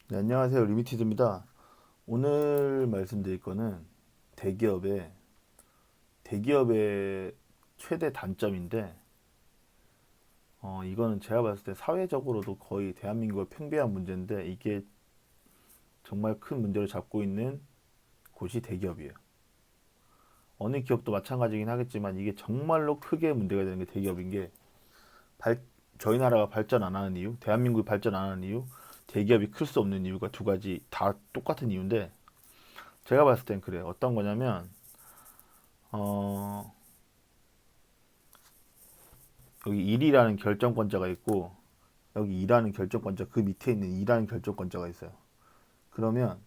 네, 안녕하세요. 리미티드입니다. 오늘 말씀드릴 거는 대기업의 대기업의 최대 단점인데, 이거는 제가 봤을 때 사회적으로도 거의 대한민국을 팽배한 문제인데, 이게 정말 큰 문제를 잡고 있는 곳이 대기업이에요. 어느 기업도 마찬가지긴 하겠지만, 이게 정말로 크게 문제가 되는 게 대기업인 게, 발, 저희 나라가 발전 안 하는 이유, 대한민국이 발전 안 하는 이유, 대기업이 클 수 없는 이유가 두 가지 다 똑같은 이유인데, 제가 봤을 땐 그래요. 어떤 거냐면, 어, 여기 1이라는 결정권자가 있고 여기 2라는 결정권자 그 밑에 있는 2라는 결정권자가 있어요. 그러면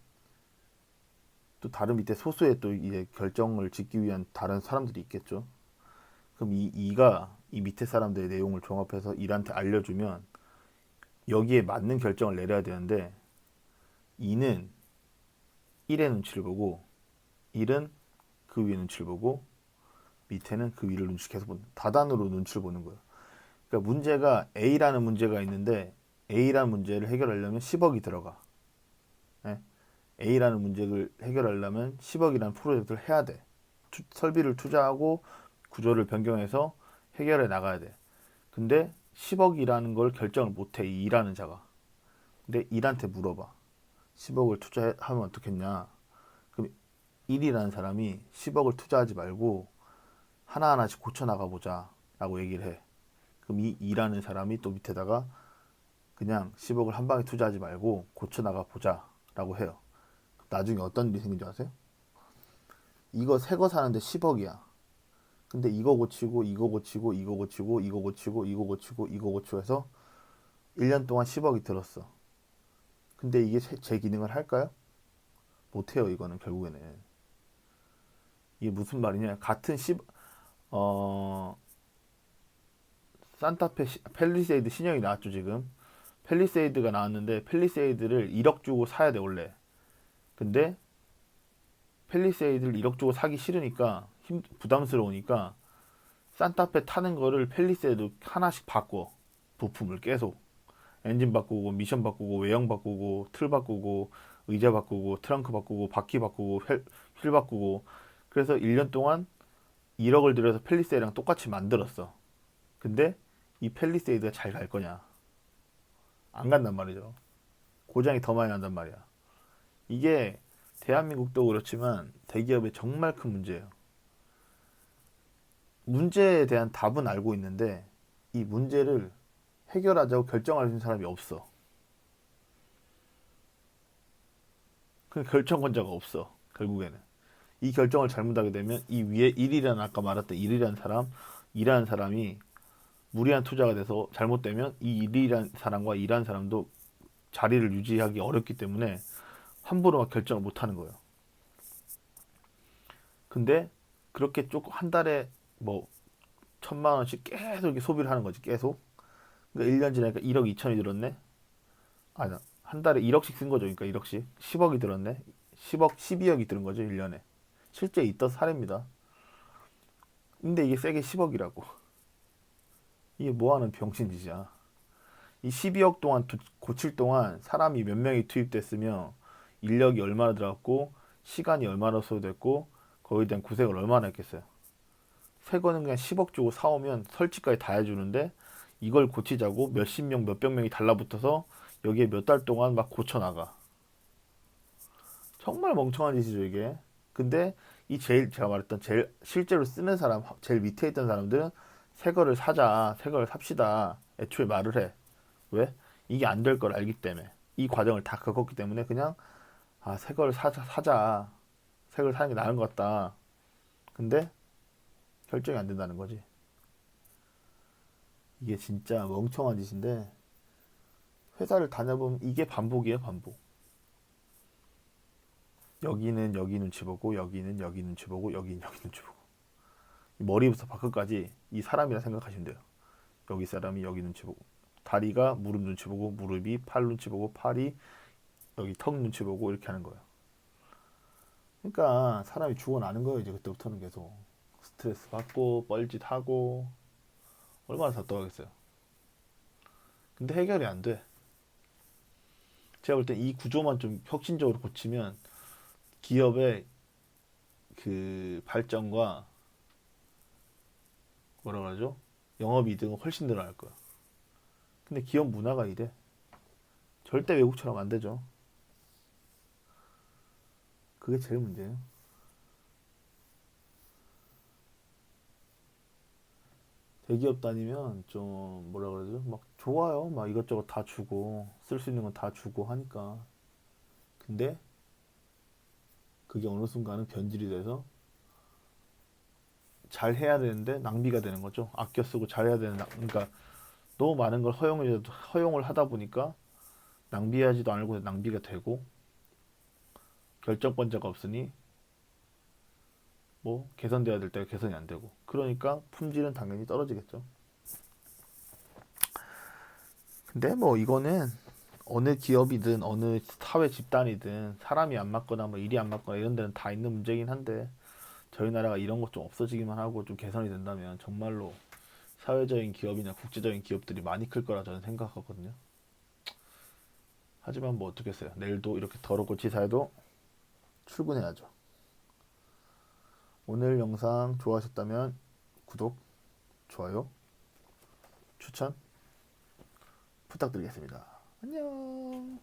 또 다른 밑에 소수의 또 이제 결정을 짓기 위한 다른 사람들이 있겠죠. 그럼 이 2가 이 밑에 사람들의 내용을 종합해서 1한테 알려주면 여기에 맞는 결정을 내려야 되는데 2는 1의 눈치를 보고 1은 그 위의 눈치를 보고 밑에는 그 위를 눈치 계속 보는 다단으로 눈치를 보는 거예요. 그러니까 문제가 A라는 문제가 있는데 A라는 문제를 해결하려면 10억이 들어가. 예? A라는 문제를 해결하려면 10억이라는 프로젝트를 해야 돼. 설비를 투자하고 구조를 변경해서 해결해 나가야 돼. 근데 10억이라는 걸 결정을 못해, 이 일하는 자가. 근데 일한테 물어봐. 10억을 투자하면 어떻겠냐? 그럼 1이라는 사람이 10억을 투자하지 말고 하나하나씩 고쳐나가 보자 라고 얘기를 해. 그럼 이 2라는 사람이 또 밑에다가 그냥 10억을 한 방에 투자하지 말고 고쳐나가 보자 라고 해요. 나중에 어떤 일이 생긴지 아세요? 이거 새 거 사는데 10억이야. 근데 이거 고치고 이거 고치고 이거 고치고 이거 고치고 이거 고치고 이거 고치고 해서 1년 동안 10억이 들었어. 근데 이게 제 기능을 할까요? 못해요. 이거는 결국에는. 이게 무슨 말이냐? 같은 10 어, 산타페 펠리세이드 신형이 나왔죠 지금. 펠리세이드가 나왔는데 펠리세이드를 1억 주고 사야 돼 원래. 근데 펠리세이드를 1억 주고 사기 싫으니까 부담스러우니까 산타페 타는 거를 펠리세이드 하나씩 바꿔. 부품을 계속. 엔진 바꾸고 미션 바꾸고 외형 바꾸고 틀 바꾸고 의자 바꾸고 트렁크 바꾸고 바퀴 바꾸고 휠 바꾸고 그래서 1년 동안 1억을 들여서 펠리세이드랑 똑같이 만들었어. 근데 이 펠리세이드가 잘 갈 거냐? 안 간단 말이죠. 고장이 더 많이 난단 말이야. 이게 대한민국도 그렇지만 대기업의 정말 큰 문제예요. 문제에 대한 답은 알고 있는데 이 문제를 해결하자고 결정할 수 있는 사람이 없어. 그 결정권자가 없어. 결국에는. 이 결정을 잘못하게 되면 이 위에 1이라는 아까 말했던 1이라는 사람, 2라는 사람이 무리한 투자가 돼서 잘못되면 이 1이라는 사람과 2라는 사람도 자리를 유지하기 어렵기 때문에 함부로 막 결정을 못 하는 거예요. 근데 그렇게 조금 한 달에 뭐 1,000만 원씩 계속 이렇게 소비를 하는 거지 계속. 그러니까 1년 지나니까 1억 2천이 들었네. 아니 한 달에 1억씩 쓴 거죠. 그러니까 1억씩 10억이 들었네. 10억 12억이 들은 거죠 1년에. 실제 있던 사례입니다. 근데 이게 세게 10억이라고. 이게 뭐하는 병신짓이야. 이 12억 동안 고칠 동안 사람이 몇 명이 투입됐으며 인력이 얼마나 들어갔고 시간이 얼마나 소요됐고 거기에 대한 구색을 얼마나 했겠어요. 새 거는 그냥 10억 주고 사오면 설치까지 다 해주는데 이걸 고치자고 몇십 명 몇백 명이 달라붙어서 여기에 몇 달 동안 막 고쳐나가. 정말 멍청한 짓이죠 이게. 근데 이 제일 제가 말했던 제일 실제로 쓰는 사람 제일 밑에 있던 사람들은 새 거를 사자 새 거를 삽시다 애초에 말을 해. 왜? 이게 안 될 걸 알기 때문에 이 과정을 다 겪었기 때문에 그냥 새 거를 사자 새 거를 사는 게 나은 것 같다. 근데 결정이 안 된다는 거지. 이게 진짜 멍청한 짓인데 회사를 다녀보면 이게 반복이에요 반복. 여기는 여기 눈치 보고 여기는 여기 눈치 보고 여기는 여기 눈치 보고 머리부터 발끝까지 이 사람이라 생각하시면 돼요. 여기 사람이 여기 눈치 보고 다리가 무릎 눈치 보고 무릎이 팔 눈치 보고 팔이 여기 턱 눈치 보고 이렇게 하는 거예요. 그러니까 사람이 죽어나는 거예요. 이제 그때부터는 계속 스트레스 받고 뻘짓하고 얼마나 답답하겠어요. 근데 해결이 안 돼. 제가 볼 때 이 구조만 좀 혁신적으로 고치면 기업의 그 발전과 뭐라 그러죠? 영업이득은 훨씬 늘어날 거야. 근데 기업 문화가 이래. 절대 외국처럼 안 되죠. 그게 제일 문제예요. 대기업 다니면 좀 뭐라 그러죠? 막 좋아요. 막 이것저것 다 주고 쓸 수 있는 건 다 주고 하니까. 근데 그게 어느 순간은 변질이 돼서 잘 해야 되는데 낭비가 되는 거죠. 아껴 쓰고 잘해야 되는 그러니까 너무 많은 걸 허용을 하다 보니까 낭비하지도 않고 낭비가 되고 결정권자가 없으니 뭐 개선돼야 될 때가 개선이 안 되고 그러니까 품질은 당연히 떨어지겠죠. 근데 뭐 이거는 어느 기업이든 어느 사회 집단이든 사람이 안 맞거나 뭐 일이 안 맞거나 이런 데는 다 있는 문제긴 한데 저희 나라가 이런 것 좀 없어지기만 하고 좀 개선이 된다면 정말로 사회적인 기업이나 국제적인 기업들이 많이 클 거라 저는 생각하거든요. 하지만 뭐 어떻겠어요. 내일도 이렇게 더럽고 치사해도 출근해야죠. 오늘 영상 좋아하셨다면 구독, 좋아요, 추천 부탁드리겠습니다. 안녕.